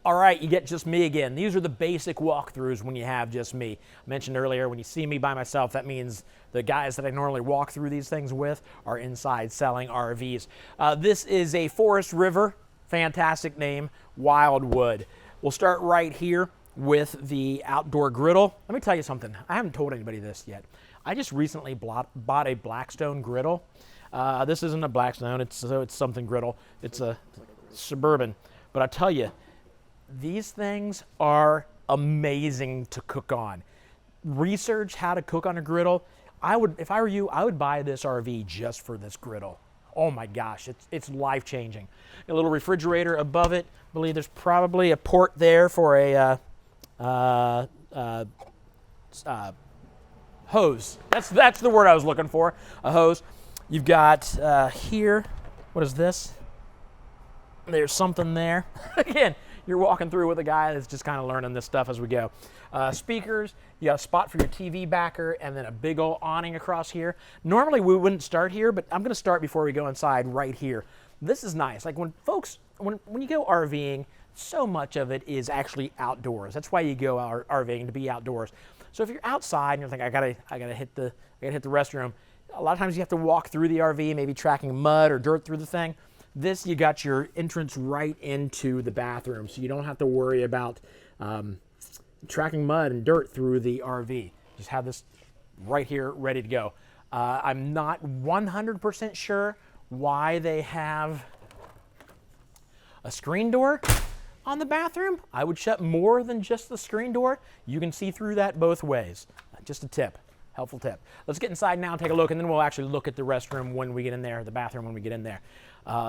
All right, you get just me again. These are the basic walkthroughs when you have just me. I mentioned earlier, when you see me by myself, that means the guys that I normally walk through these things with are inside selling RVs. This is a Forest River, fantastic name, Wildwood. We'll start right here with the outdoor griddle. Let me tell you something. I haven't told anybody this yet. I just recently bought a Blackstone griddle. This isn't a Blackstone, it's something griddle. It's a Suburban. But I tell you, these things are amazing to cook on. Research how to cook on a griddle. If I were you, I would buy this RV just for this griddle. Oh my gosh, it's life-changing. A little refrigerator above it. I believe there's probably a port there for a hose. That's the word I was looking for, a hose. You've got here, what is this? There's something there. Again, you're walking through with a guy that's just kind of learning this stuff as we go. Speakers, you got a spot for your TV backer, and then a big old awning across here. Normally we wouldn't start here, but I'm going to start before we go inside right here. This is nice. Like when you go RVing, so much of it is actually outdoors. That's why you go RVing, to be outdoors. So if you're outside and you're thinking, I gotta hit the restroom, a lot of times you have to walk through the RV, maybe tracking mud or dirt through the thing. This, you got your entrance right into the bathroom, so you don't have to worry about tracking mud and dirt through the RV. Just have this right here ready to go. I'm not 100% sure why they have a screen door on the bathroom. I would shut more than just the screen door. You can see through that both ways. Just a tip. Helpful tip. Let's get inside now and take a look, and then we'll actually look at the restroom when we get in there, the bathroom when we get in there.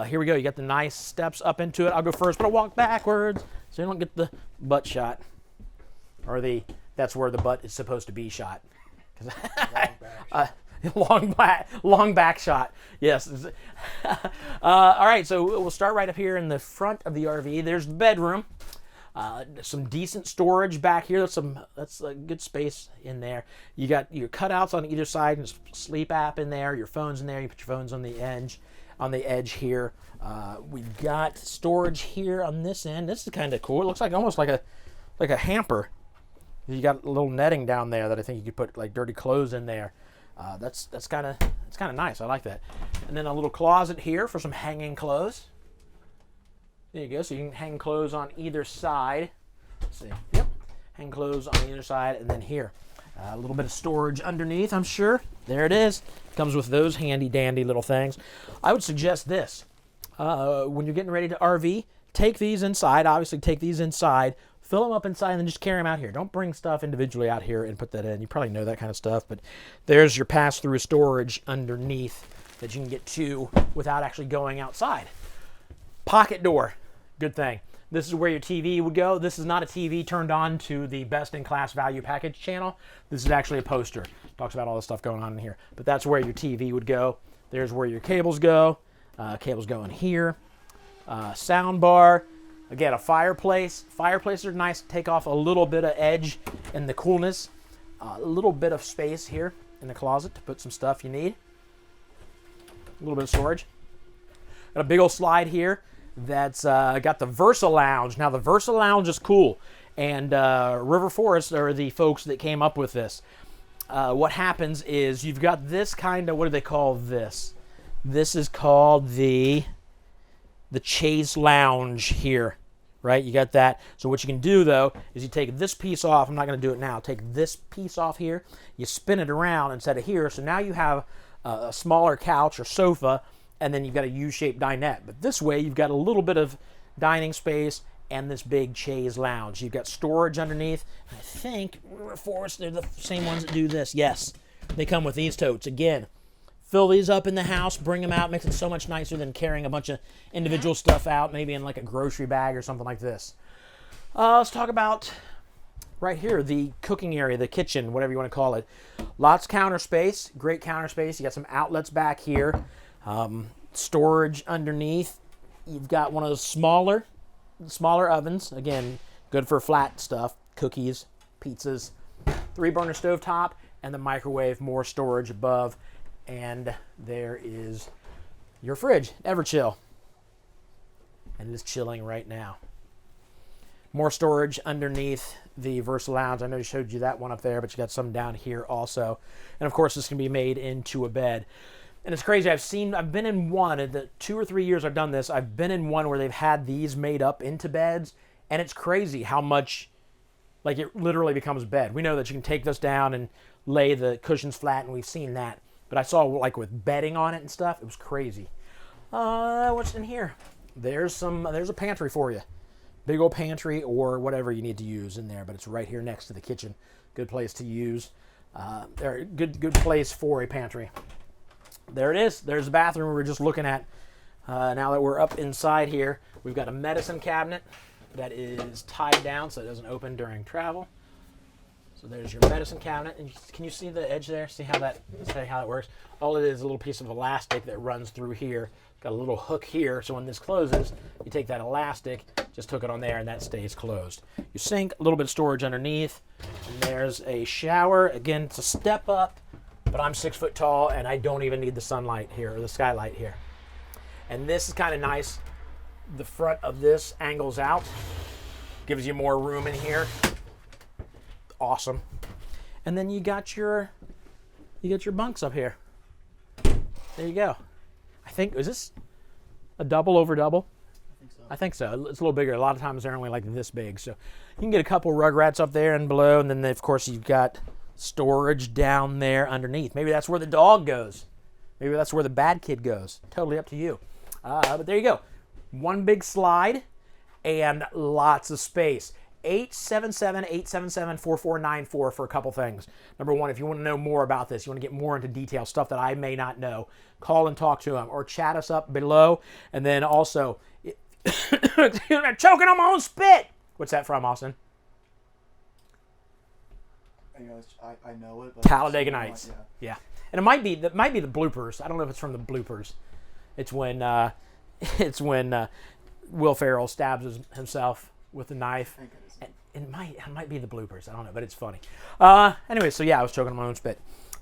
Here we go. You got the nice steps up into it. I'll go first, but I'll walk backwards so you don't get the butt shot. Or that's where the butt is supposed to be shot. Long back shot. Yes. All right, so we'll start right up here in the front of the RV. There's the bedroom. Some decent storage back here. That's a good space in there. You got your cutouts on either side, and sleep app in there. Your phone's in there. You put your phones on the edge here. We've got storage here on this end. This is kind of cool. It looks like almost like a hamper. You got a little netting down there that I think you could put like dirty clothes in there. That's kind of nice. I like that. And then a little closet here for some hanging clothes. There you go. So you can hang clothes on either side. Let's see. Yep. Hang clothes on either side, and then here, a little bit of storage underneath. I'm sure. There it is. Comes with those handy dandy little things. I would suggest this when you're getting ready to RV. Take these inside. Obviously, take these inside. Fill them up inside and then just carry them out here. Don't bring stuff individually out here and put that in. You probably know that kind of stuff, but there's your pass-through storage underneath that you can get to without actually going outside. Pocket door, good thing. This is where your TV would go. This is not a TV turned on to the best-in-class value package channel. This is actually a poster. Talks about all the stuff going on in here, but that's where your TV would go. There's where your cables go. Cables go in here. Sound bar. Again, a fireplace. Fireplaces are nice to take off a little bit of edge and the coolness. A little bit of space here in the closet to put some stuff you need. A little bit of storage. Got a big old slide here that's got the Versa Lounge. Now, the Versa Lounge is cool. And River Forest are the folks that came up with this. What happens is you've got this kind of, what do they call this? This is called the Chase Lounge here, right? You got that. So what you can do, though, is you take this piece off. I'm not going to do it now. Take this piece off here. You spin it around instead of here. So now you have a smaller couch or sofa, and then you've got a U-shaped dinette. But this way, you've got a little bit of dining space and this big Chase Lounge. You've got storage underneath. I think River Forest, they're the same ones that do this. Yes, they come with these totes. Again, fill these up in the house, bring them out, makes it so much nicer than carrying a bunch of individual stuff out, maybe in like a grocery bag or something like this. Let's talk about right here, the cooking area, the kitchen, whatever you want to call it. Lots of counter space, great counter space. You got some outlets back here, storage underneath. You've got one of those smaller ovens. Again, good for flat stuff, cookies, pizzas. 3-burner stovetop, and the microwave, more storage above. And there is your fridge, Everchill. And it is chilling right now. More storage underneath the Versa Lounge. I know I showed you that one up there, but you got some down here also. And of course, this can be made into a bed. And it's crazy. I've been in one, in the 2 or 3 years I've done this, I've been in one where they've had these made up into beds. And it's crazy how much, like, it literally becomes a bed. We know that you can take this down and lay the cushions flat, and we've seen that. But I saw, like, with bedding on it and stuff, it was crazy. What's in here? There's a pantry for you. Big old pantry or whatever you need to use in there, but it's right here next to the kitchen. Good place to use. Good place for a pantry. There it is. There's the bathroom we were just looking at. Now that we're up inside here, we've got a medicine cabinet that is tied down so it doesn't open during travel. So there's your medicine cabinet, and can you see the edge there? See how that works? All it is a little piece of elastic that runs through here. Got a little hook here, so when this closes, you take that elastic, just hook it on there, and that stays closed. Your sink, a little bit of storage underneath, and there's a shower. Again, it's a step up, but I'm 6 foot tall, and I don't even need the sunlight here, or the skylight here. And this is kind of nice. The front of this angles out, gives you more room in here. Awesome. And then you got your bunks up here. There you go. I think, is this a double over double? I think so. It's a little bigger. A lot of times they're only like this big. So you can get a couple rugrats up there and below, and then of course you've got storage down there underneath. Maybe that's where the dog goes. Maybe that's where the bad kid goes. Totally up to you. But there you go. One big slide and lots of space. 877-877-4494 for a couple things. Number one, if you want to know more about this, you want to get more into detail, stuff that I may not know, call and talk to them or chat us up below. And then also, I'm choking on my own spit. What's that from, Austin? I know it. But Talladega Nights. Yeah. And it might be the bloopers. I don't know if it's from the bloopers. It's when Will Ferrell stabs himself with a knife. It might be the bloopers. I don't know, but it's funny. Anyway, so yeah, I was choking on my own spit.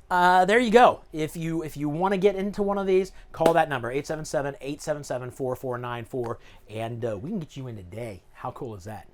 There you go. If you want to get into one of these, call that number, 877-877-4494, and we can get you in today. How cool is that?